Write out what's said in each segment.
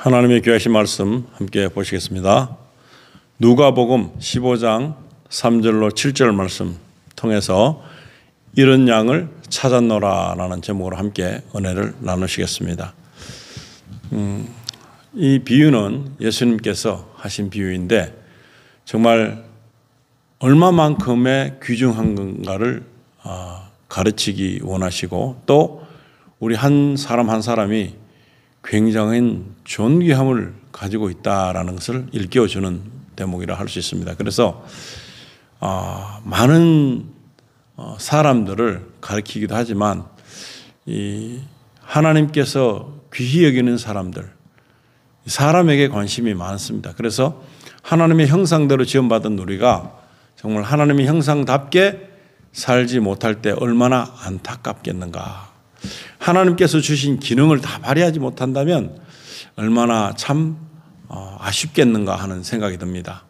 하나님의 귀하신 말씀 함께 보시겠습니다. 누가복음 15장 3절로 7절 말씀 통해서 잃은 양을 찾았노라 라는 제목으로 함께 은혜를 나누시겠습니다. 이 비유는 예수님께서 하신 비유인데 정말 얼마만큼의 귀중한 건가를 가르치기 원하시고 또 우리 한 사람 한 사람이 굉장한 존귀함을 가지고 있다라는 것을 일깨워주는 대목이라 할 수 있습니다. 그래서 많은 사람들을 가르치기도 하지만 이 하나님께서 귀히 여기는 사람에게 관심이 많습니다. 그래서 하나님의 형상대로 지음받은 우리가 정말 하나님의 형상답게 살지 못할 때 얼마나 안타깝겠는가. 하나님께서 주신 기능을 다 발휘하지 못한다면 얼마나 참 아쉽겠는가 하는 생각이 듭니다.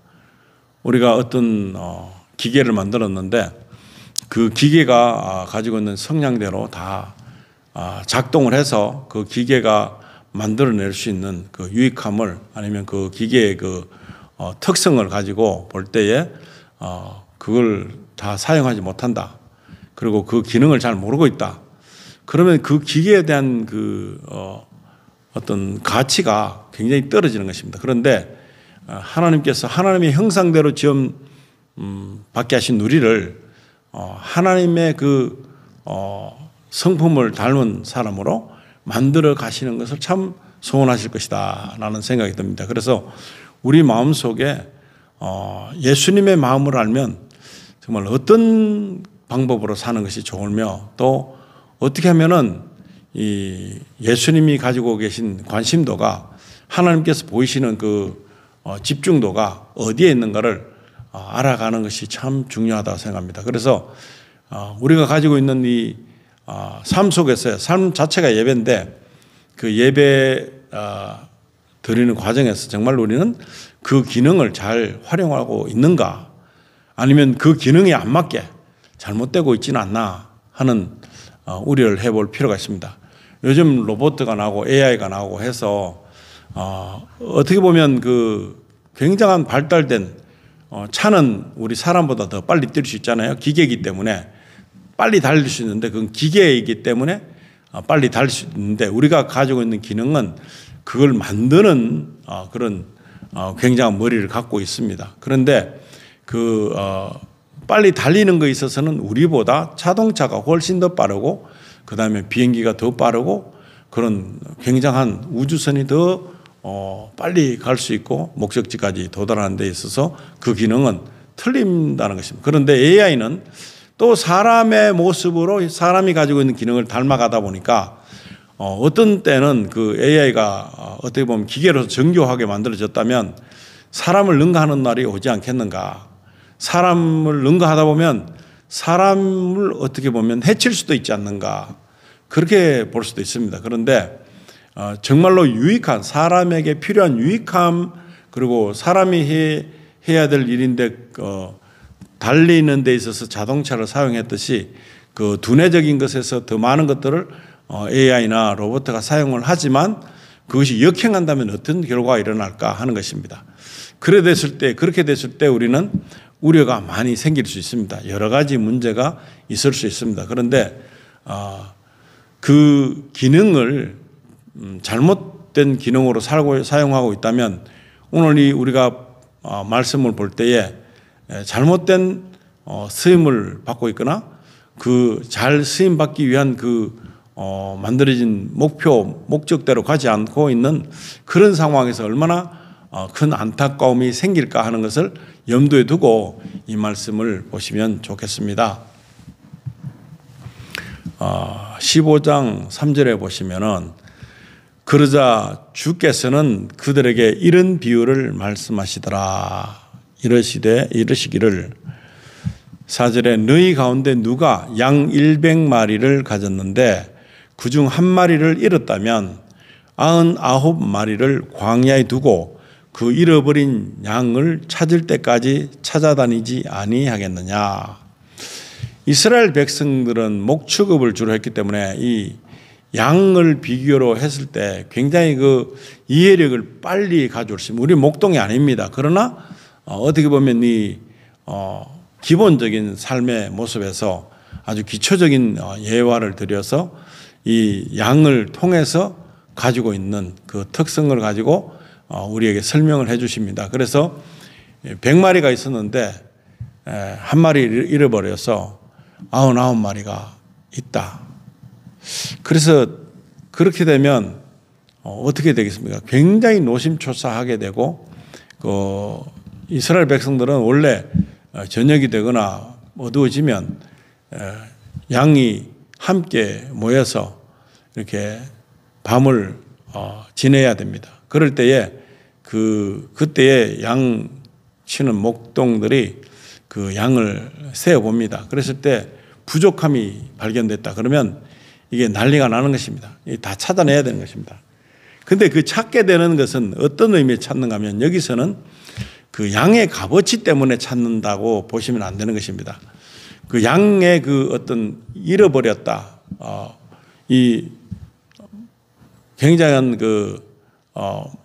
우리가 어떤 기계를 만들었는데 그 기계가 가지고 있는 성량대로 다 작동을 해서 그 기계가 만들어낼 수 있는 그 유익함을 아니면 그 기계의 그 특성을 가지고 볼 때에 그걸 다 사용하지 못한다. 그리고 그 기능을 잘 모르고 있다. 그러면 그 기계에 대한 어떤 가치가 굉장히 떨어지는 것입니다. 그런데 하나님께서 하나님의 형상대로 받게 하신 우리를 하나님의 그 성품을 닮은 사람으로 만들어 가시는 것을 참 소원하실 것이다 라는 생각이 듭니다. 그래서 우리 마음속에 예수님의 마음을 알면 정말 어떤 방법으로 사는 것이 좋으며 또 어떻게 하면은 이 예수님이 가지고 계신 관심도가 하나님께서 보이시는 그 집중도가 어디에 있는가를 알아가는 것이 참 중요하다고 생각합니다. 그래서 우리가 가지고 있는 이 삶 속에서 삶 자체가 예배인데 그 예배 드리는 과정에서 정말 우리는 그 기능을 잘 활용하고 있는가 아니면 그 기능에 안 맞게 잘못되고 있지는 않나 하는 우려를 해볼 필요가 있습니다. 요즘 로봇가 나오고 AI가 나오고 해서 어떻게 보면 그 굉장한 발달된 차는 우리 사람보다 더 빨리 뛸 수 있잖아요. 기계이기 때문에 빨리 달릴 수 있는데 그건 기계이기 때문에 빨리 달릴 수 있는데 우리가 가지고 있는 기능은 그걸 만드는 그런 굉장한 머리를 갖고 있습니다. 그런데 그 빨리 달리는 것에 있어서는 우리보다 자동차가 훨씬 더 빠르고 그 다음에 비행기가 더 빠르고 그런 굉장한 우주선이 더 빨리 갈 수 있고 목적지까지 도달하는 데 있어서 그 기능은 틀린다는 것입니다. 그런데 AI는 또 사람의 모습으로 사람이 가지고 있는 기능을 닮아가다 보니까 어떤 때는 그 AI가 어떻게 보면 기계로서 정교하게 만들어졌다면 사람을 능가하는 날이 오지 않겠는가. 사람을 능가하다 보면 사람을 어떻게 보면 해칠 수도 있지 않는가. 그렇게 볼 수도 있습니다. 그런데 정말로 유익한 사람에게 필요한 유익함 그리고 사람이 해야 될 일인데 달리는 데 있어서 자동차를 사용했듯이 그 두뇌적인 것에서 더 많은 것들을 AI나 로봇가 사용을 하지만 그것이 역행한다면 어떤 결과가 일어날까 하는 것입니다. 그렇게 됐을 때 우리는 우려가 많이 생길 수 있습니다. 여러 가지 문제가 있을 수 있습니다. 그런데 그 기능을 잘못된 기능으로 사용하고 있다면 오늘 우리가 말씀을 볼 때에 잘못된 쓰임을 받고 있거나 그 잘 쓰임 받기 위한 그 만들어진 목적대로 가지 않고 있는 그런 상황에서 얼마나 큰 안타까움이 생길까 하는 것을 염두에 두고 이 말씀을 보시면 좋겠습니다. 15장 3절에 보시면은 그러자 주께서는 그들에게 이런 비유를 말씀하시더라. 이르시기를 4절에 너희 가운데 누가 양 100마리를 가졌는데 그중 한 마리를 잃었다면 99마리를 광야에 두고 그 잃어버린 양을 찾을 때까지 찾아다니지 아니하겠느냐. 이스라엘 백성들은 목축업을 주로 했기 때문에 이 양을 비교로 했을 때 굉장히 그 이해력을 빨리 가져올 수 있습니다. 우리 목동이 아닙니다. 그러나 어떻게 보면 이 기본적인 삶의 모습에서 아주 기초적인 예화를 들여서 이 양을 통해서 가지고 있는 그 특성을 가지고 우리에게 설명을 해 주십니다. 그래서 100마리가 있었는데 한 마리를 잃어버려서 99마리가 있다. 그래서 그렇게 되면 어떻게 되겠습니까? 굉장히 노심초사하게 되고 이스라엘 백성들은 원래 저녁이 되거나 어두워지면 양이 함께 모여서 이렇게 밤을 지내야 됩니다. 그럴 때에 그때에 양 치는 목동들이 그 양을 세어 봅니다. 그랬을 때 부족함이 발견됐다. 그러면 이게 난리가 나는 것입니다. 다 찾아내야 되는 것입니다. 근데 그 찾게 되는 것은 어떤 의미에 찾는가 하면 여기서는 그 양의 값어치 때문에 찾는다고 보시면 안 되는 것입니다. 그 양의 그 어떤 잃어버렸다. 이 굉장한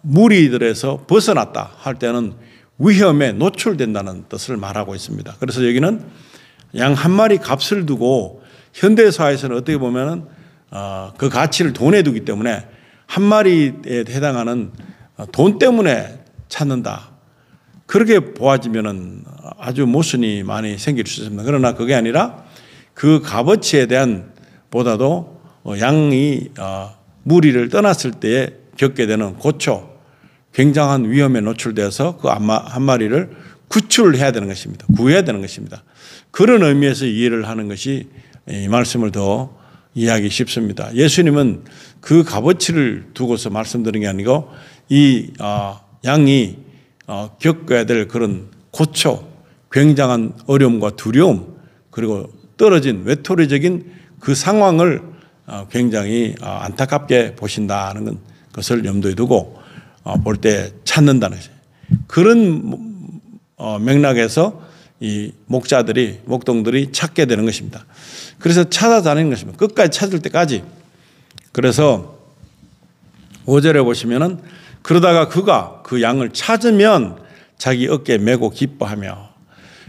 무리들에서 벗어났다 할 때는 위험에 노출된다는 뜻을 말하고 있습니다. 그래서 여기는 양 한 마리 값을 두고 현대사회에서는 어떻게 보면은 그 가치를 돈에 두기 때문에 한 마리에 해당하는 돈 때문에 찾는다. 그렇게 보아지면은 아주 모순이 많이 생길 수 있습니다. 그러나 그게 아니라 그 값어치에 대한 보다도 양이 무리를 떠났을 때에 겪게 되는 고초, 굉장한 위험에 노출되어서 그 한 마리를 구출해야 되는 것입니다. 구해야 되는 것입니다. 그런 의미에서 이해를 하는 것이 이 말씀을 더 이해하기 쉽습니다. 예수님은 그 값어치를 두고서 말씀드린 게 아니고 이 양이 겪어야 될 그런 고초, 굉장한 어려움과 두려움, 그리고 떨어진 외톨이적인 그 상황을 굉장히 안타깝게 보신다는 것을 염두에 두고 볼 때 찾는다는 것이에요. 그런 맥락에서 이 목동들이 찾게 되는 것입니다. 그래서 찾아다니는 것입니다. 끝까지 찾을 때까지. 그래서 5절에 보시면은 그러다가 그가 그 양을 찾으면 자기 어깨에 메고 기뻐하며.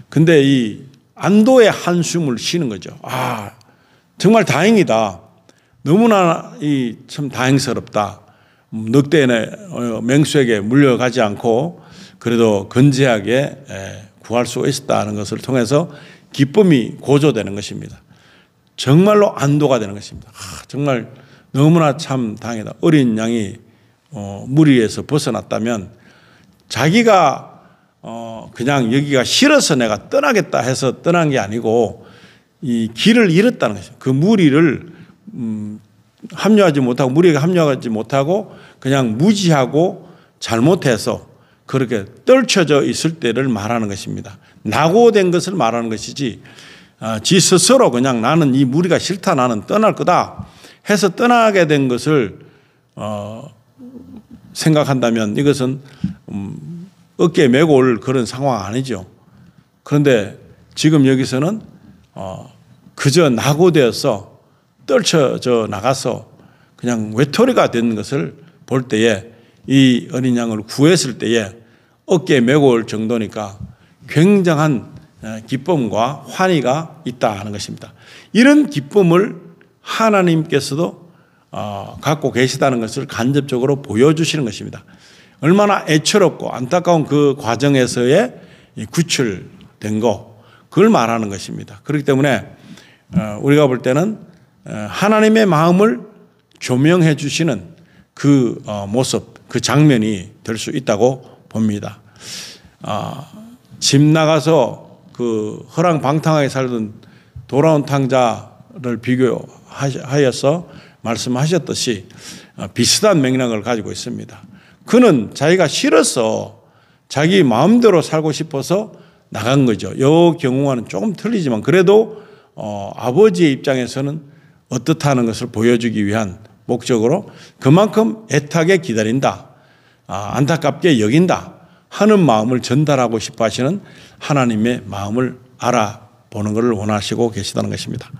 근데 이 안도의 한숨을 쉬는 거죠. 정말 다행이다. 너무나 참 다행스럽다. 늑대의 맹수에게 물려가지 않고 그래도 건재하게 구할 수 있었다는 것을 통해서 기쁨이 고조되는 것입니다. 정말로 안도가 되는 것입니다. 정말 너무나 참 다행이다. 어린 양이 무리에서 벗어났다면 자기가 그냥 여기가 싫어서 내가 떠나겠다 해서 떠난 게 아니고 이 길을 잃었다는 것이죠. 그 무리를 합류하지 못하고 무리가 합류하지 못하고 그냥 무지하고 잘못해서 그렇게 떨쳐져 있을 때를 말하는 것입니다. 낙오된 것을 말하는 것이지 지 스스로 그냥 나는 이 무리가 싫다 나는 떠날 거다 해서 떠나게 된 것을 생각한다면 이것은 어깨에 메고 올 그런 상황 아니죠. 그런데 지금 여기서는 그저 낙오되어서 떨쳐져 나가서 그냥 외톨이가 된 것을 볼 때에 이 어린 양을 구했을 때에 어깨에 메고 올 정도니까 굉장한 기쁨과 환희가 있다 하는 것입니다. 이런 기쁨을 하나님께서도 갖고 계시다는 것을 간접적으로 보여주시는 것입니다. 얼마나 애처롭고 안타까운 그 과정에서의 구출된 거 그걸 말하는 것입니다. 그렇기 때문에 우리가 볼 때는 하나님의 마음을 조명해 주시는 그 모습, 그 장면이 될 수 있다고 봅니다. 집 나가서 그 허랑방탕하게 살던 돌아온 탕자를 비교하여서 말씀하셨듯이 비슷한 맥락을 가지고 있습니다. 그는 자기가 싫어서 자기 마음대로 살고 싶어서 나간 거죠. 이 경우와는 조금 틀리지만 그래도 아버지의 입장에서는 어떻다는 것을 보여주기 위한 목적으로 그만큼 애타게 기다린다, 안타깝게 여긴다 하는 마음을 전달하고 싶어 하시는 하나님의 마음을 알아보는 것을 원하시고 계시다는 것입니다.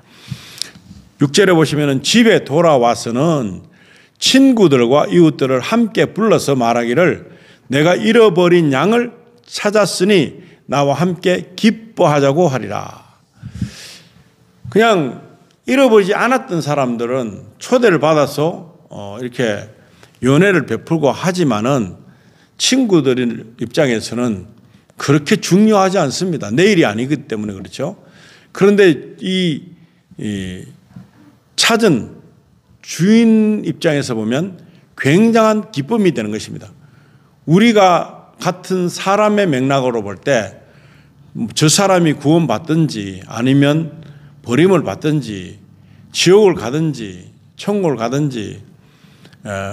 6절에 보시면은 집에 돌아와서는 친구들과 이웃들을 함께 불러서 말하기를 내가 잃어버린 양을 찾았으니 나와 함께 기뻐하자고 하리라. 그냥 잃어버리지 않았던 사람들은 초대를 받아서 이렇게 연회를 베풀고 하지만은 친구들 입장에서는 그렇게 중요하지 않습니다. 내일이 아니기 때문에 그렇죠. 그런데 이 찾은 주인 입장에서 보면 굉장한 기쁨이 되는 것입니다. 우리가 같은 사람의 맥락으로 볼 때 저 사람이 구원받든지 아니면 버림을 받든지 지옥을 가든지 천국을 가든지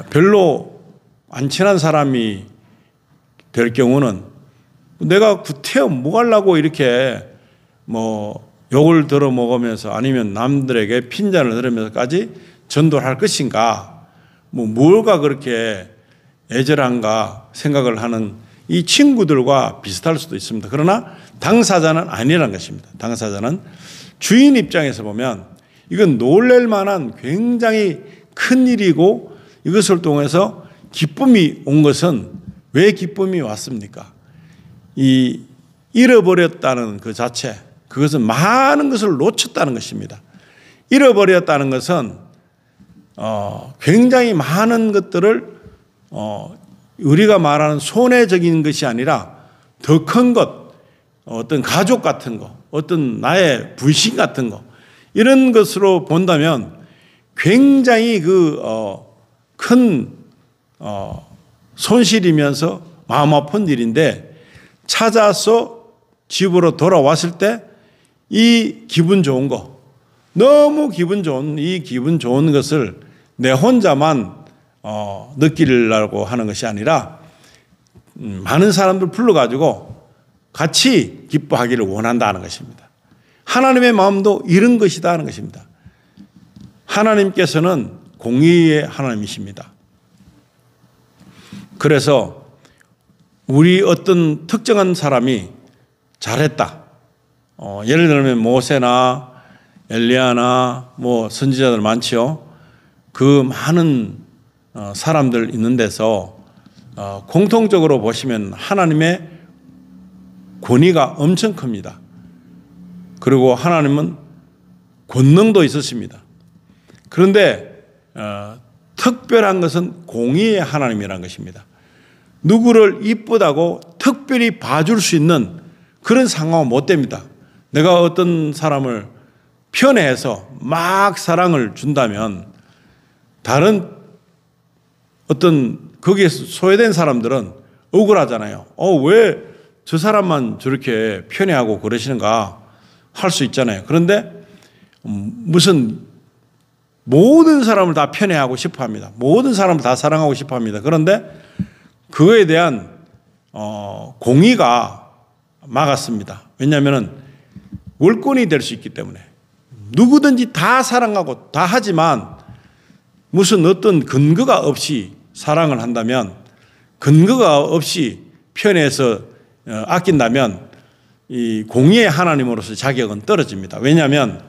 별로 안 친한 사람이 될 경우는 내가 구태여 뭐 하려고 이렇게 뭐 욕을 들어 먹으면서 아니면 남들에게 핀잔을 들으면서까지 전도를 할 것인가, 뭐 뭘가 그렇게 애절한가 생각을 하는 이 친구들과 비슷할 수도 있습니다. 그러나 당사자는 아니라는 것입니다. 당사자는 주인 입장에서 보면 이건 놀랄 만한 굉장히 큰 일이고 이것을 통해서 기쁨이 온 것은 왜 기쁨이 왔습니까? 이 잃어버렸다는 그 자체, 그것은 많은 것을 놓쳤다는 것입니다. 잃어버렸다는 것은 굉장히 많은 것들을 우리가 말하는 손해적인 것이 아니라 더 큰 것, 어떤 가족 같은 거, 어떤 나의 분신 같은 거 이런 것으로 본다면 굉장히 큰 손실이면서 마음 아픈 일인데 찾아서 집으로 돌아왔을 때 이 기분 좋은 거, 너무 기분 좋은 이 기분 좋은 것을 내 혼자만 느끼려고 하는 것이 아니라 많은 사람들 불러가지고 같이 기뻐하기를 원한다는 것입니다. 하나님의 마음도 이런 것이다 하는 것입니다. 하나님께서는 공의의 하나님이십니다. 그래서 우리 어떤 특정한 사람이 잘했다. 예를 들면 모세나 엘리야나 뭐 선지자들 많지요. 그 많은 사람들 있는 데서 공통적으로 보시면 하나님의 권위가 엄청 큽니다. 그리고 하나님은 권능도 있으십니다. 그런데 특별한 것은 공의의 하나님이라는 것입니다. 누구를 이쁘다고 특별히 봐줄 수 있는 그런 상황은 못 됩니다. 내가 어떤 사람을 편애해서 막 사랑을 준다면 다른 어떤 거기에 소외된 사람들은 억울하잖아요. 왜 저 사람만 저렇게 편애하고 그러시는가 할 수 있잖아요. 그런데 무슨 모든 사람을 다 편애하고 싶어 합니다. 모든 사람을 다 사랑하고 싶어 합니다. 그런데 그거에 대한 공의가 막았습니다. 왜냐하면 월권이 될 수 있기 때문에 누구든지 다 사랑하고 다 하지만 무슨 어떤 근거가 없이 사랑을 한다면, 근거가 없이 편애해서 아낀다면 이 공의의 하나님으로서 자격은 떨어집니다. 왜냐하면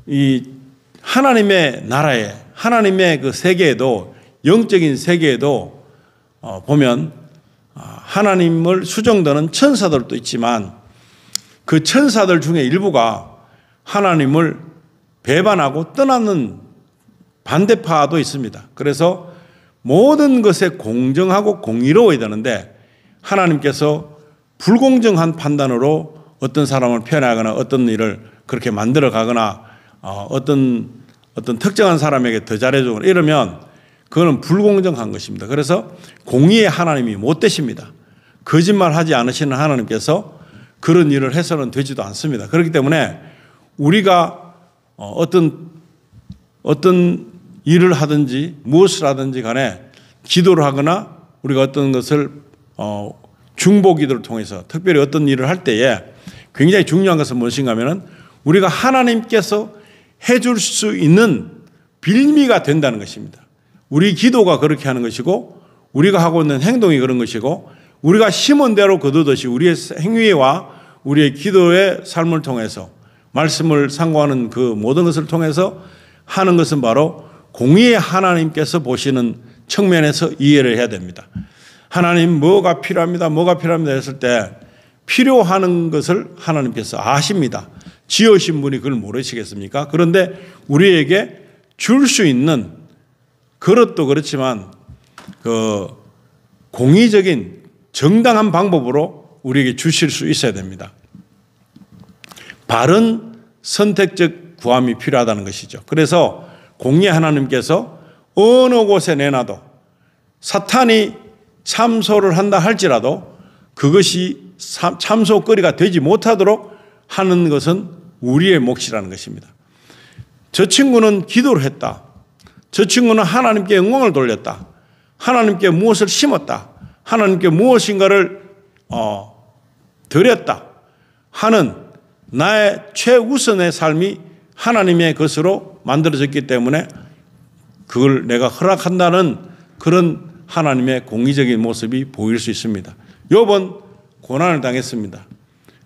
이 하나님의 나라에, 하나님의 그 세계에도, 영적인 세계에도 보면 하나님을 수종드는 천사들도 있지만 그 천사들 중에 일부가 하나님을 배반하고 떠나는 반대파도 있습니다. 그래서 모든 것에 공정하고 공의로워야 되는데 하나님께서 불공정한 판단으로 어떤 사람을 편애하거나 어떤 일을 그렇게 만들어 가거나 어떤 특정한 사람에게 더 잘해주거나 이러면 그거는 불공정한 것입니다. 그래서 공의의 하나님이 못 되십니다. 거짓말하지 않으시는 하나님께서 그런 일을 해서는 되지도 않습니다. 그렇기 때문에 우리가 어떤 일을 하든지 무엇을 하든지 간에 기도를 하거나 우리가 어떤 것을 중보기도를 통해서 특별히 어떤 일을 할 때에 굉장히 중요한 것은 무엇인가 하면은 우리가 하나님께서 해줄 수 있는 빌미가 된다는 것입니다. 우리 기도가 그렇게 하는 것이고 우리가 하고 있는 행동이 그런 것이고 우리가 심은 대로 거두듯이 우리의 행위와 우리의 기도의 삶을 통해서 말씀을 상고하는 그 모든 것을 통해서 하는 것은 바로 공의의 하나님께서 보시는 측면에서 이해를 해야 됩니다. 하나님 뭐가 필요합니다. 뭐가 필요합니다 했을 때 필요하는 것을 하나님께서 아십니다. 지으신 분이 그걸 모르시겠습니까? 그런데 우리에게 줄 수 있는 그릇도 그렇지만 그 공의적인 정당한 방법으로 우리에게 주실 수 있어야 됩니다. 바른 선택적 구함이 필요하다는 것이죠. 그래서 공의 하나님께서 어느 곳에 내놔도 사탄이 참소를 한다 할지라도 그것이 참소거리가 되지 못하도록 하는 것은 우리의 몫이라는 것입니다. 저 친구는 기도를 했다. 저 친구는 하나님께 영광을 돌렸다. 하나님께 무엇을 심었다. 하나님께 무엇인가를 드렸다 하는 나의 최우선의 삶이 하나님의 것으로 만들어졌기 때문에 그걸 내가 허락한다는 그런 하나님의 공의적인 모습이 보일 수 있습니다. 욥은 고난을 당했습니다.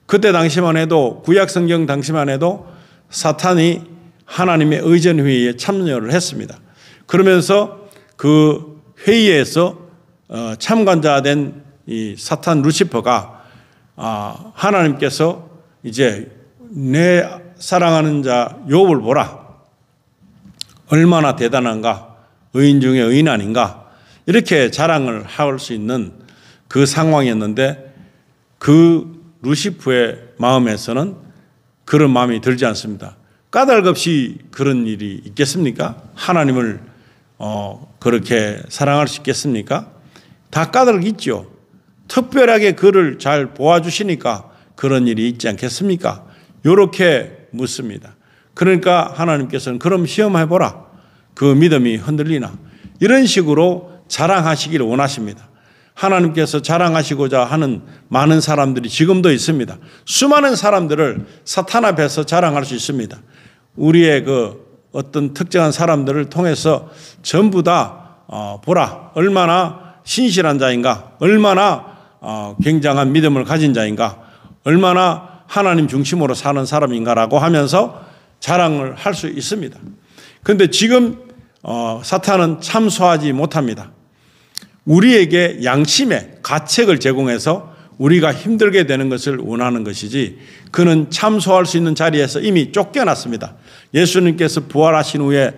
그때 당시만 해도 구약 성경 당시만 해도 사탄이 하나님의 의전 회의에 참여를 했습니다. 그러면서 그 회의에서 참관자 된 이 사탄 루시퍼가 하나님께서 이제 내 사랑하는 자 욥을 보라. 얼마나 대단한가. 의인 중에 의인 아닌가. 이렇게 자랑을 할 수 있는 그 상황이었는데 그 루시퍼의 마음에서는 그런 마음이 들지 않습니다. 까닭없이 그런 일이 있겠습니까? 하나님을 그렇게 사랑할 수 있겠습니까? 다 까닭이 있죠. 특별하게 그를 잘 도와주시니까 그런 일이 있지 않겠습니까? 이렇게 묻습니다. 그러니까 하나님께서는 그럼 시험해보라. 그 믿음이 흔들리나. 이런 식으로 자랑하시기를 원하십니다. 하나님께서 자랑하시고자 하는 많은 사람들이 지금도 있습니다. 수많은 사람들을 사탄 앞에서 자랑할 수 있습니다. 우리의 그 어떤 특정한 사람들을 통해서 전부 다 보라. 얼마나 신실한 자인가. 얼마나 굉장한 믿음을 가진 자인가. 얼마나 하나님 중심으로 사는 사람인가라고 하면서 자랑을 할 수 있습니다. 그런데 지금 사탄은 참소하지 못합니다. 우리에게 양심의 가책을 제공해서 우리가 힘들게 되는 것을 원하는 것이지 그는 참소할 수 있는 자리에서 이미 쫓겨났습니다. 예수님께서 부활하신 후에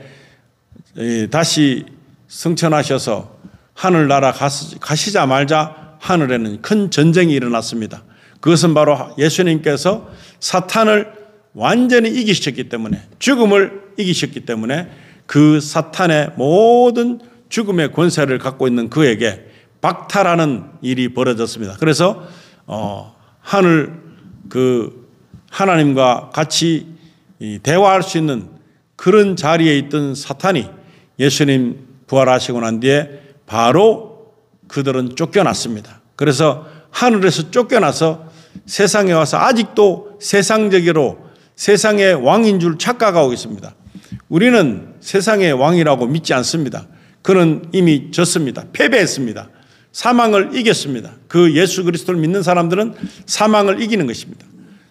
다시 승천하셔서 하늘나라 가시자마자 하늘에는 큰 전쟁이 일어났습니다. 그것은 바로 예수님께서 사탄을 완전히 이기셨기 때문에 죽음을 이기셨기 때문에 그 사탄의 모든 죽음의 권세를 갖고 있는 그에게 박탈하는 일이 벌어졌습니다. 그래서 하늘 그 하나님과 같이 대화할 수 있는 그런 자리에 있던 사탄이 예수님 부활하시고 난 뒤에 바로 그들은 쫓겨났습니다. 그래서 하늘에서 쫓겨나서 세상에 와서 아직도 세상적으로 세상의 왕인 줄 착각하고 있습니다. 우리는 세상의 왕이라고 믿지 않습니다. 그는 이미 졌습니다. 패배했습니다. 사망을 이겼습니다. 그 예수 그리스도를 믿는 사람들은 사망을 이기는 것입니다.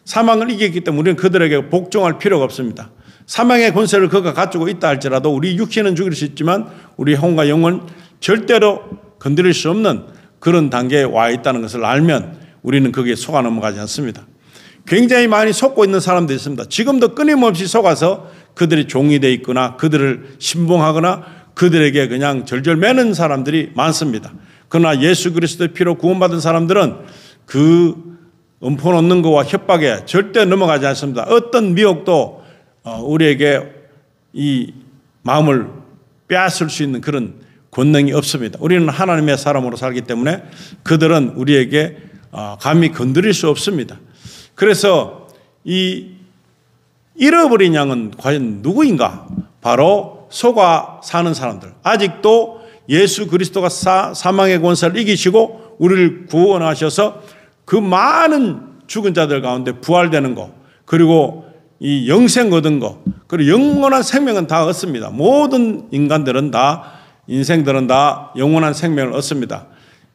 사망을 이겼기 때문에 우리는 그들에게 복종할 필요가 없습니다. 사망의 권세를 그가 가지고 있다 할지라도 우리 육신은 죽일 수 있지만 우리 혼과 영은 절대로 건드릴 수 없는 그런 단계에 와 있다는 것을 알면 우리는 거기에 속아 넘어가지 않습니다. 굉장히 많이 속고 있는 사람들이 있습니다. 지금도 끊임없이 속아서 그들이 종이 되어 있거나 그들을 신봉하거나 그들에게 그냥 절절 매는 사람들이 많습니다. 그러나 예수 그리스도의 피로 구원받은 사람들은 그 음포 놓는 것과 협박에 절대 넘어가지 않습니다. 어떤 미혹도 우리에게 이 마음을 빼앗을 수 있는 그런 권능이 없습니다. 우리는 하나님의 사람으로 살기 때문에 그들은 우리에게 감히 건드릴 수 없습니다. 그래서 이 잃어버린 양은 과연 누구인가? 바로 속아 사는 사람들. 아직도 예수 그리스도가 사망의 권세를 이기시고 우리를 구원하셔서 그 많은 죽은 자들 가운데 부활되는 것, 그리고 이 영생 얻은 것, 그리고 영원한 생명은 다 얻습니다. 모든 인간들은 다, 인생들은 다 영원한 생명을 얻습니다.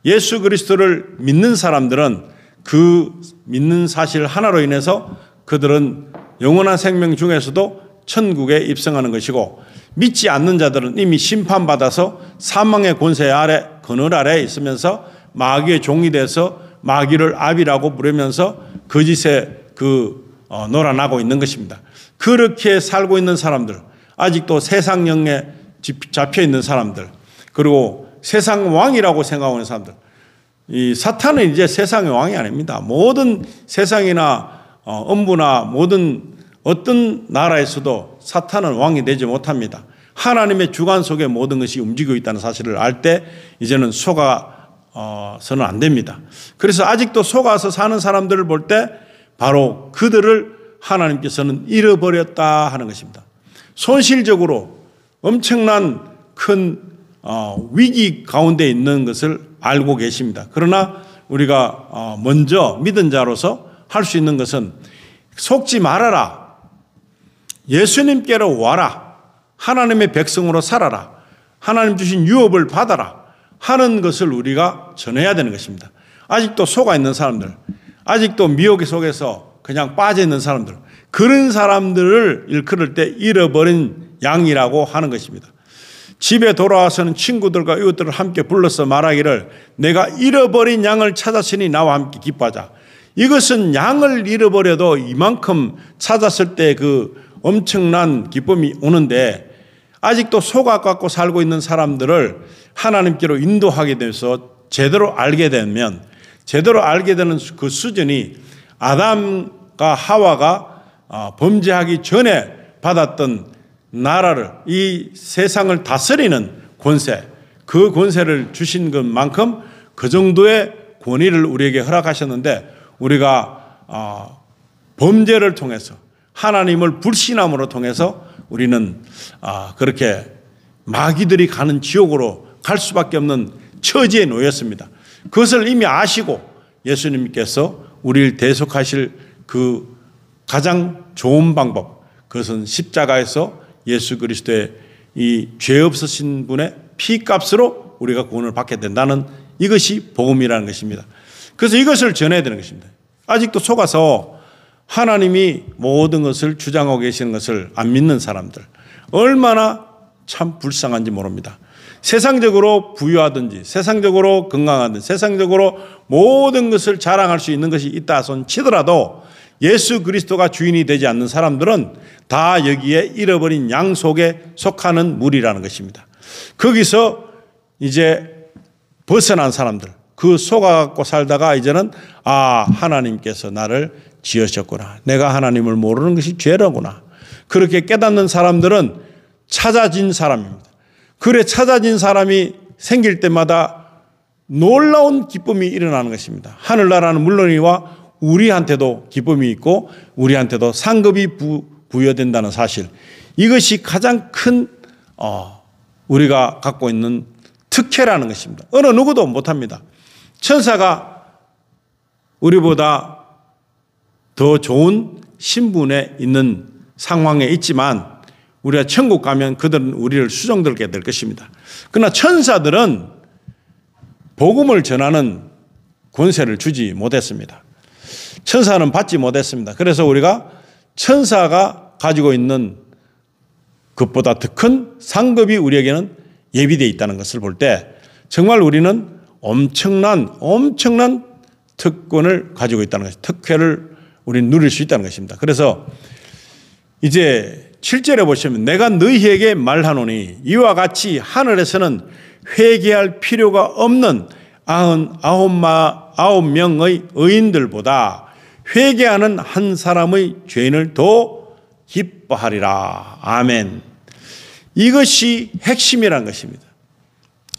예수 그리스도를 믿는 사람들은 그 믿는 사실 하나로 인해서 그들은 영원한 생명 중에서도 천국에 입성하는 것이고, 믿지 않는 자들은 이미 심판받아서 사망의 권세 아래, 그늘 아래에 있으면서 마귀의 종이 돼서 마귀를 아비라고 부르면서 거짓에 놀아나고 있는 것입니다. 그렇게 살고 있는 사람들, 아직도 세상령에 잡혀 있는 사람들, 그리고 세상 왕이라고 생각하는 사람들, 이 사탄은 이제 세상의 왕이 아닙니다. 모든 세상이나 음부나 모든 어떤 나라에서도 사탄은 왕이 되지 못합니다. 하나님의 주관 속에 모든 것이 움직이고 있다는 사실을 알 때 이제는 속아서는 안 됩니다. 그래서 아직도 속아서 사는 사람들을 볼 때 바로 그들을 하나님께서는 잃어버렸다 하는 것입니다. 손실적으로 엄청난 큰 위기 가운데 있는 것을 알고 계십니다. 그러나 우리가 먼저 믿은 자로서 할 수 있는 것은 속지 말아라. 예수님께로 와라. 하나님의 백성으로 살아라. 하나님 주신 유업을 받아라 하는 것을 우리가 전해야 되는 것입니다. 아직도 속아 있는 사람들, 아직도 미혹 속에서 그냥 빠져 있는 사람들, 그런 사람들을 일컬을 때 잃어버린 양이라고 하는 것입니다. 집에 돌아와서는 친구들과 이웃들을 함께 불러서 말하기를 내가 잃어버린 양을 찾았으니 나와 함께 기뻐하자. 이것은 양을 잃어버려도 이만큼 찾았을 때 그 엄청난 기쁨이 오는데, 아직도 속아갖고 살고 있는 사람들을 하나님께로 인도하게 돼서 제대로 알게 되면, 제대로 알게 되는 그 수준이 아담과 하와가 범죄하기 전에 받았던 나라를, 이 세상을 다스리는 권세, 그 권세를 주신 것만큼 그 정도의 권위를 우리에게 허락하셨는데, 우리가 범죄를 통해서, 하나님을 불신함으로 통해서 우리는 그렇게 마귀들이 가는 지옥으로 갈 수밖에 없는 처지에 놓였습니다. 그것을 이미 아시고 예수님께서 우리를 대속하실 그 가장 좋은 방법, 그것은 십자가에서 예수 그리스도의 이 죄 없으신 분의 피값으로 우리가 구원을 받게 된다는, 이것이 복음이라는 것입니다. 그래서 이것을 전해야 되는 것입니다. 아직도 속아서 하나님이 모든 것을 주장하고 계시는 것을 안 믿는 사람들, 얼마나 참 불쌍한지 모릅니다. 세상적으로 부유하든지, 세상적으로 건강하든지, 세상적으로 모든 것을 자랑할 수 있는 것이 있다 손 치더라도 예수 그리스도가 주인이 되지 않는 사람들은 다 여기에 잃어버린 양 속에 속하는 무리라는 것입니다. 거기서 이제 벗어난 사람들, 그 속아갖고 살다가 이제는 하나님께서 나를 지으셨구나, 내가 하나님을 모르는 것이 죄라구나, 그렇게 깨닫는 사람들은 찾아진 사람입니다. 그래 찾아진 사람이 생길 때마다 놀라운 기쁨이 일어나는 것입니다. 하늘나라는 물론이와 우리한테도 기쁨이 있고 우리한테도 상급이 부여된다는 사실, 이것이 가장 큰 우리가 갖고 있는 특혜라는 것입니다. 어느 누구도 못합니다. 천사가 우리보다 더 좋은 신분에 있는 상황에 있지만 우리가 천국 가면 그들은 우리를 수종들게 될 것입니다. 그러나 천사들은 복음을 전하는 권세를 주지 못했습니다. 천사는 받지 못했습니다. 그래서 우리가 천사가 가지고 있는 것보다 더 큰 상급이 우리에게는 예비되어 있다는 것을 볼 때 정말 우리는 엄청난 특권을 가지고 있다는 것입니다. 특혜를 우리는 누릴 수 있다는 것입니다. 그래서 이제 7절에 보시면 내가 너희에게 말하노니 이와 같이 하늘에서는 회개할 필요가 없는 99명의 의인들보다 회개하는 한 사람의 죄인을 더 기뻐하리라. 아멘. 이것이 핵심이라는 것입니다.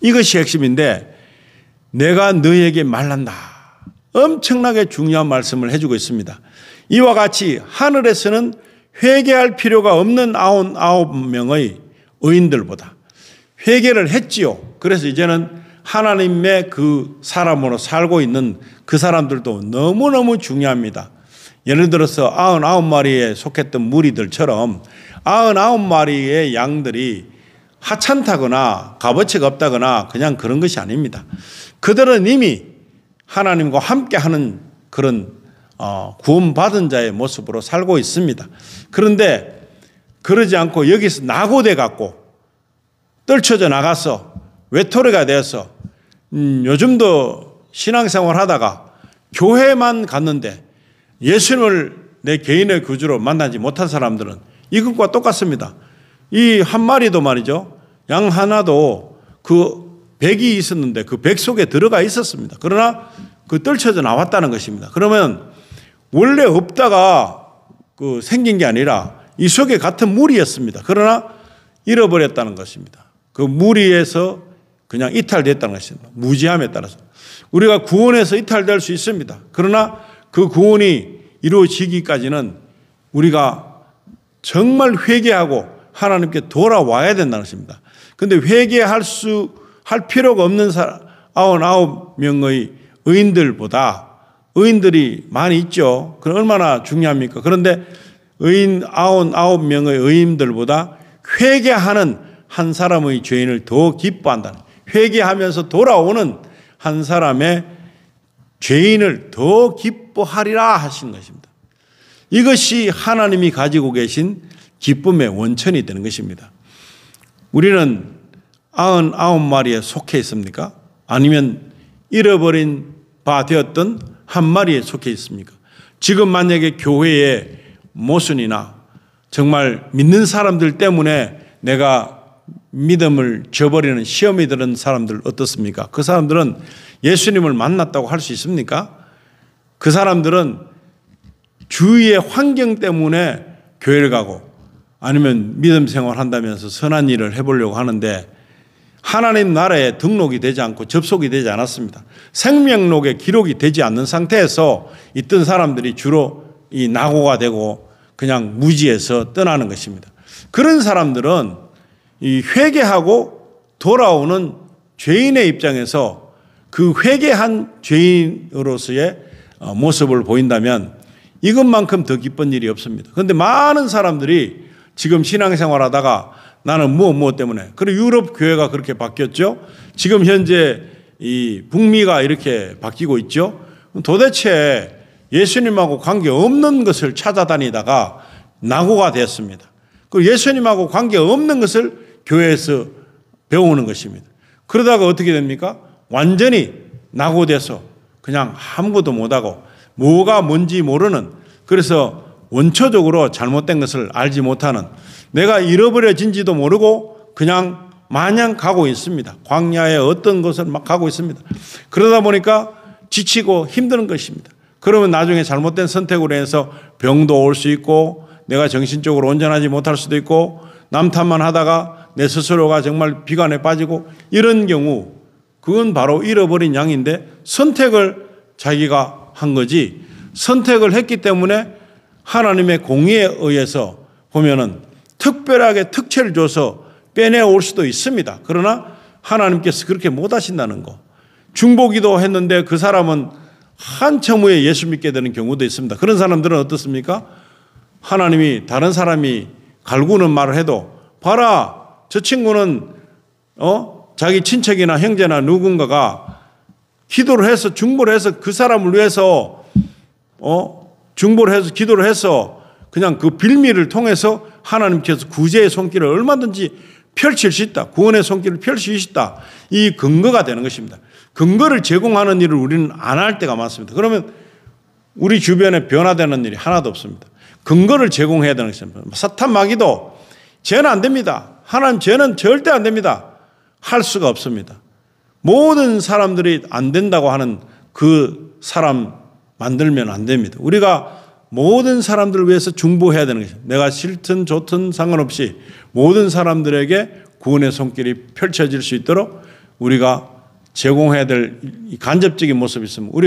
이것이 핵심인데 내가 너희에게 말한다. 엄청나게 중요한 말씀을 해주고 있습니다. 이와 같이 하늘에서는 회개할 필요가 없는 99명의 의인들보다 회개를 했지요. 그래서 이제는 하나님의 그 사람으로 살고 있는 그 사람들도 너무너무 중요합니다. 예를 들어서 99마리에 속했던 무리들처럼 99마리의 양들이 하찮다거나 값어치가 없다거나 그냥 그런 것이 아닙니다. 그들은 이미 하나님과 함께하는 그런 구원받은 자의 모습으로 살고 있습니다. 그런데 그러지 않고 여기서 낙오돼 갖고 떨쳐져 나가서 외톨이가 되어서 요즘도 신앙생활 하다가 교회만 갔는데 예수님을 내 개인의 구주로 만나지 못한 사람들은 이것과 똑같습니다. 이 한 마리도 말이죠. 양 하나도 그 백이 있었는데 그 백 속에 들어가 있었습니다. 그러나 그 떨쳐져 나왔다는 것입니다. 그러면 원래 없다가 그 생긴 게 아니라 이 속에 같은 무리였습니다. 그러나 잃어버렸다는 것입니다. 그 무리에서 그냥 이탈됐다는 것입니다. 무지함에 따라서. 우리가 구원에서 이탈될 수 있습니다. 그러나 그 구원이 이루어지기까지는 우리가 정말 회개하고 하나님께 돌아와야 된다는 것입니다. 그런데 회개할 필요가 없는 99명의 의인들보다 의인들이 많이 있죠. 그럼 얼마나 중요합니까? 그런데 의인 99명의 의인들보다 회개하는 한 사람의 죄인을 더 기뻐한다는, 회개하면서 돌아오는 한 사람의 죄인을 더 기뻐하리라 하신 것입니다. 이것이 하나님이 가지고 계신 기쁨의 원천이 되는 것입니다. 우리는 99마리에 속해 있습니까? 아니면 잃어버린 바 되었던 한 마리에 속해 있습니까? 지금 만약에 교회의 모순이나 정말 믿는 사람들 때문에 내가 믿음을 저버리는 시험이 드는 사람들 어떻습니까? 그 사람들은 예수님을 만났다고 할 수 있습니까? 그 사람들은 주위의 환경 때문에 교회를 가고 아니면 믿음 생활한다면서 선한 일을 해보려고 하는데 하나님 나라에 등록이 되지 않고 접속이 되지 않았습니다. 생명록에 기록이 되지 않는 상태에서 있던 사람들이 주로 이 낙오가 되고 그냥 무지해서 떠나는 것입니다. 그런 사람들은 이 회개하고 돌아오는 죄인의 입장에서 그 회개한 죄인으로서의 모습을 보인다면 이것만큼 더 기쁜 일이 없습니다. 그런데 많은 사람들이 지금 신앙생활 하다가 나는 무엇 때문에, 그리고 유럽 교회가 그렇게 바뀌었죠. 지금 현재 이 북미가 이렇게 바뀌고 있죠. 도대체 예수님하고 관계없는 것을 찾아다니다가 낙오가 됐습니다. 그리고 예수님하고 관계없는 것을 교회에서 배우는 것입니다. 그러다가 어떻게 됩니까? 완전히 낙오돼서 그냥 아무것도 못하고 뭐가 뭔지 모르는, 그래서 원초적으로 잘못된 것을 알지 못하는, 내가 잃어버려진지도 모르고 그냥 마냥 가고 있습니다. 광야에 어떤 것을 막 가고 있습니다. 그러다 보니까 지치고 힘든 것입니다. 그러면 나중에 잘못된 선택으로 해서 병도 올 수 있고 내가 정신적으로 온전하지 못할 수도 있고 남 탓만 하다가 내 스스로가 정말 비관에 빠지고, 이런 경우 그건 바로 잃어버린 양인데 선택을 자기가 한 거지, 선택을 했기 때문에 하나님의 공의에 의해서 보면은 특별하게 특채를 줘서 빼내올 수도 있습니다. 그러나 하나님께서 그렇게 못 하신다는 거. 중보기도 했는데 그 사람은 한참 후에 예수 믿게 되는 경우도 있습니다. 그런 사람들은 어떻습니까? 하나님이 다른 사람이 갈구는 말을 해도 봐라, 저 친구는 자기 친척이나 형제나 누군가가 기도를 해서 중보를 해서 그 사람을 위해서 중보를 해서 기도를 해서 그냥 그 빌미를 통해서 하나님께서 구제의 손길을 얼마든지 펼칠 수 있다. 구원의 손길을 펼칠 수 있다. 이 근거가 되는 것입니다. 근거를 제공하는 일을 우리는 안 할 때가 많습니다. 그러면 우리 주변에 변화되는 일이 하나도 없습니다. 근거를 제공해야 되는 것입니다. 사탄 마귀도 죄는 안 됩니다. 하나님 죄는 절대 안 됩니다. 할 수가 없습니다. 모든 사람들이 안 된다고 하는 그 사람 만들면 안 됩니다. 우리가 모든 사람들을 위해서 중보해야 되는 것입니다. 내가 싫든 좋든 상관없이 모든 사람들에게 구원의 손길이 펼쳐질 수 있도록 우리가 제공해야 될 간접적인 모습이 있습니다.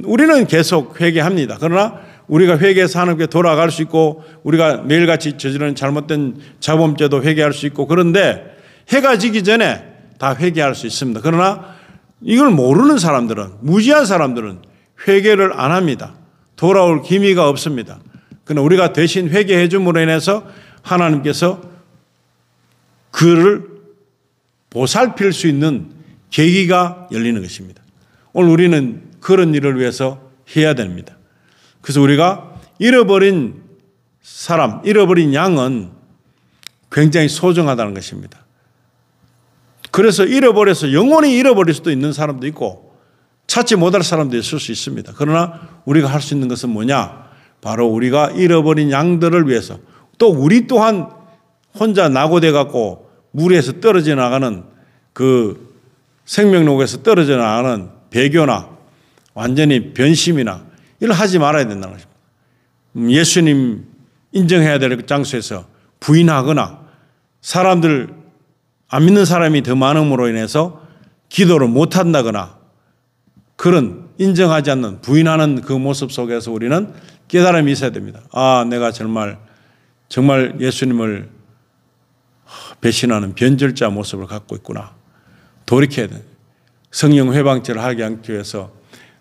우리는 계속 회개합니다. 그러나 우리가 회개해서 하나님께 돌아갈 수 있고 우리가 매일같이 저지르는 잘못된 자범죄도 회개할 수 있고, 그런데 해가 지기 전에 다 회개할 수 있습니다. 그러나 이걸 모르는 사람들은, 무지한 사람들은 회개를 안 합니다. 돌아올 기미가 없습니다. 그러나 우리가 대신 회개해 줌으로 인해서 하나님께서 그를 보살필 수 있는 계기가 열리는 것입니다. 오늘 우리는 그런 일을 위해서 해야 됩니다. 그래서 우리가 잃어버린 사람, 잃어버린 양은 굉장히 소중하다는 것입니다. 그래서 잃어버려서 영원히 잃어버릴 수도 있는 사람도 있고 찾지 못할 사람도 있을 수 있습니다. 그러나 우리가 할 수 있는 것은 뭐냐? 바로 우리가 잃어버린 양들을 위해서, 또 우리 또한 혼자 낙오돼 갖고 물에서 떨어져 나가는 그 생명록에서 떨어져 나가는 배교나 완전히 변심이나 이걸 하지 말아야 된다는 것입니다. 예수님 인정해야 될 장소에서 부인하거나 사람들, 안 믿는 사람이 더 많음으로 인해서 기도를 못한다거나 그런 인정하지 않는, 부인하는 그 모습 속에서 우리는 깨달음이 있어야 됩니다. 아, 내가 정말 예수님을 배신하는 변절자 모습을 갖고 있구나. 돌이켜야 돼. 성령 회방죄를 하게 하기 위해서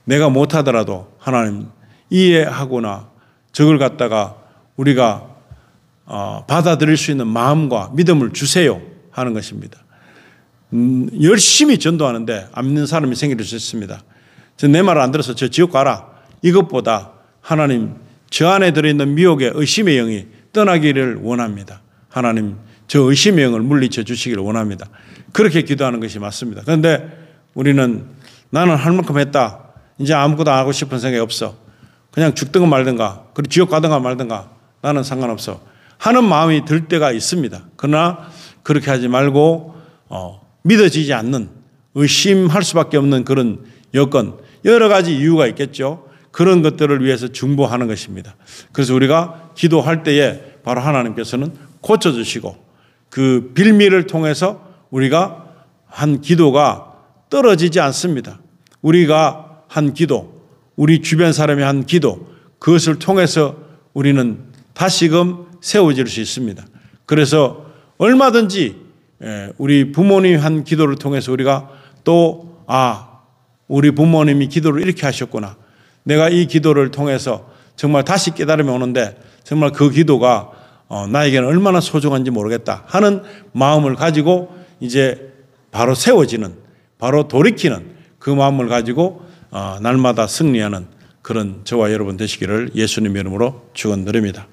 내가 못하더라도 하나님 이해하거나 저걸 갖다가 우리가 받아들일 수 있는 마음과 믿음을 주세요 하는 것입니다. 열심히 전도하는데 안 믿는 사람이 생길 수 있습니다. 내 말을 안 들어서 저 지옥 가라. 이것보다 하나님 저 안에 들어있는 미혹의 의심의 영이 떠나기를 원합니다. 하나님 저 의심의 영을 물리쳐 주시기를 원합니다. 그렇게 기도하는 것이 맞습니다. 그런데 우리는 나는 할 만큼 했다. 이제 아무것도 안 하고 싶은 생각이 없어. 그냥 죽든가 말든가, 그리고 지옥 가든가 말든가 나는 상관없어 하는 마음이 들 때가 있습니다. 그러나 그렇게 하지 말고 믿어지지 않는, 의심할 수밖에 없는 그런 여건, 여러 가지 이유가 있겠죠. 그런 것들을 위해서 중보하는 것입니다. 그래서 우리가 기도할 때에 바로 하나님께서는 고쳐주시고 그 빌미를 통해서 우리가 한 기도가 떨어지지 않습니다. 우리가 한 기도, 우리 주변 사람이 한 기도, 그것을 통해서 우리는 다시금 세워질 수 있습니다. 그래서 얼마든지 우리 부모님이 한 기도를 통해서 우리가 또 우리 부모님이 기도를 이렇게 하셨구나. 내가 이 기도를 통해서 정말 다시 깨달음이 오는데 정말 그 기도가 나에게는 얼마나 소중한지 모르겠다 하는 마음을 가지고 이제 바로 세워지는, 바로 돌이키는 그 마음을 가지고 날마다 승리하는 그런 저와 여러분 되시기를 예수님 이름으로 축원드립니다.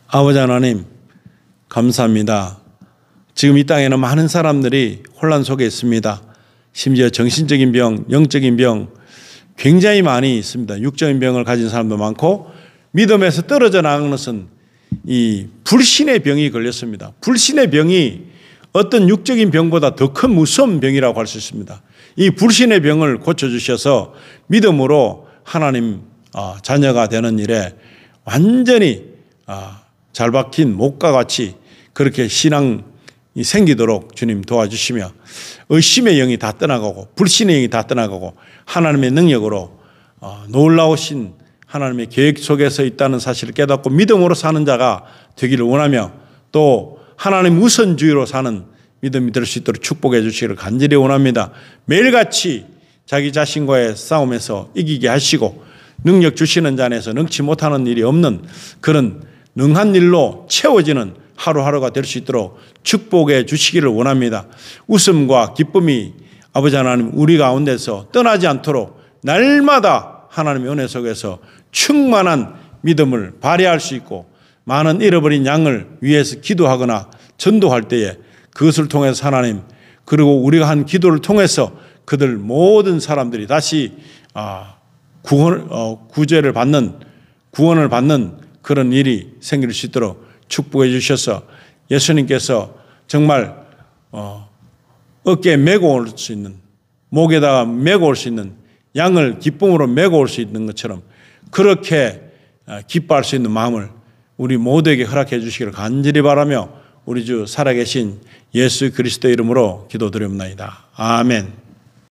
아버지 하나님 감사합니다. 지금 이 땅에는 많은 사람들이 혼란 속에 있습니다. 심지어 정신적인 병, 영적인 병 굉장히 많이 있습니다. 육적인 병을 가진 사람도 많고 믿음에서 떨어져 나가는 것은 이 불신의 병이 걸렸습니다. 불신의 병이 어떤 육적인 병보다 더 큰 무서운 병이라고 할 수 있습니다. 이 불신의 병을 고쳐주셔서 믿음으로 하나님 자녀가 되는 일에 완전히 잘 박힌 목과 같이 그렇게 신앙이 생기도록 주님 도와주시며 의심의 영이 다 떠나가고 불신의 영이 다 떠나가고 하나님의 능력으로 놀라우신 하나님의 계획 속에서 있다는 사실을 깨닫고 믿음으로 사는 자가 되기를 원하며 또 하나님 우선주의로 사는 믿음이 될 수 있도록 축복해 주시기를 간절히 원합니다. 매일같이 자기 자신과의 싸움에서 이기게 하시고 능력 주시는 자 안에서 능치 못하는 일이 없는 그런 능한 일로 채워지는 하루하루가 될 수 있도록 축복해 주시기를 원합니다. 웃음과 기쁨이 아버지 하나님 우리 가운데서 떠나지 않도록 날마다 하나님의 은혜 속에서 충만한 믿음을 발휘할 수 있고 많은 잃어버린 양을 위해서 기도하거나 전도할 때에 그것을 통해서 하나님 그리고 우리가 한 기도를 통해서 그들 모든 사람들이 다시 구원을 받는 그런 일이 생길 수 있도록 축복해 주셔서 예수님께서 정말 어깨에 메고 올 수 있는 목에다가 메고 올 수 있는 양을 기쁨으로 메고 올 수 있는 것처럼 그렇게 기뻐할 수 있는 마음을 우리 모두에게 허락해 주시기를 간절히 바라며 우리 주 살아계신 예수 그리스도 이름으로 기도드립니다. 아멘.